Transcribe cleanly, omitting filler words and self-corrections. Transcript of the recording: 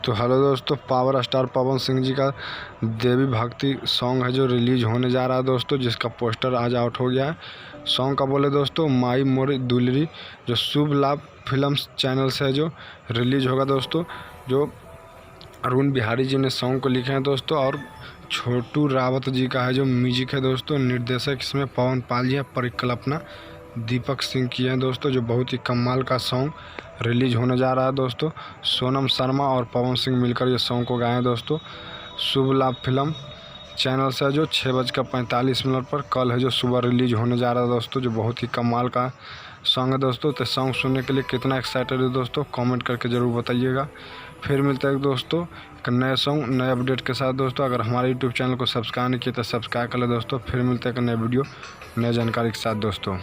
तो हेलो दोस्तों, power star Pawan Singh ji का देवी भक्ति सॉन्ग है जो रिलीज होने जा रहा है दोस्तों, जिसका पोस्टर आज आउट हो गया है। सॉन्ग का बोले दोस्तों माई मोर दुलरी, जो शुभ लाभ फिल्म्स चैनल से है जो रिलीज होगा दोस्तों। जो अरुण बिहारी जी ने सॉन्ग को लिखे हैं दोस्तों, और छोटू रावत जी का है जो म्यूजिक है दोस्तों। निर्देशक इसमें पवन पाल जी है, परिकल्पना दीपक सिंह की है दोस्तों। जो बहुत ही कमाल का सॉन्ग रिलीज होने जा रहा है दोस्तों। सोनम शर्मा और पवन सिंह मिलकर ये सॉन्ग को गाए हैं दोस्तों। शुभ लाभ फिल्म चैनल से जो 6:45 पर कल है जो सुबह रिलीज होने जा रहा है दोस्तों। जो बहुत ही कमाल का सॉन्ग है दोस्तों। तो सॉन्ग सुनने के लिए कितना एक्साइटेड है दोस्तों, कमेंट करके ज़रूर बताइएगा। फिर मिलते हैं दोस्तों एक नए सॉन्ग नए अपडेट के साथ दोस्तों। अगर हमारे यूट्यूब चैनल को सब्सक्राइब नहीं किया तो सब्सक्राइब कर ले दोस्तों। फिर मिलते हैं एक नए वीडियो नए जानकारी के साथ दोस्तों।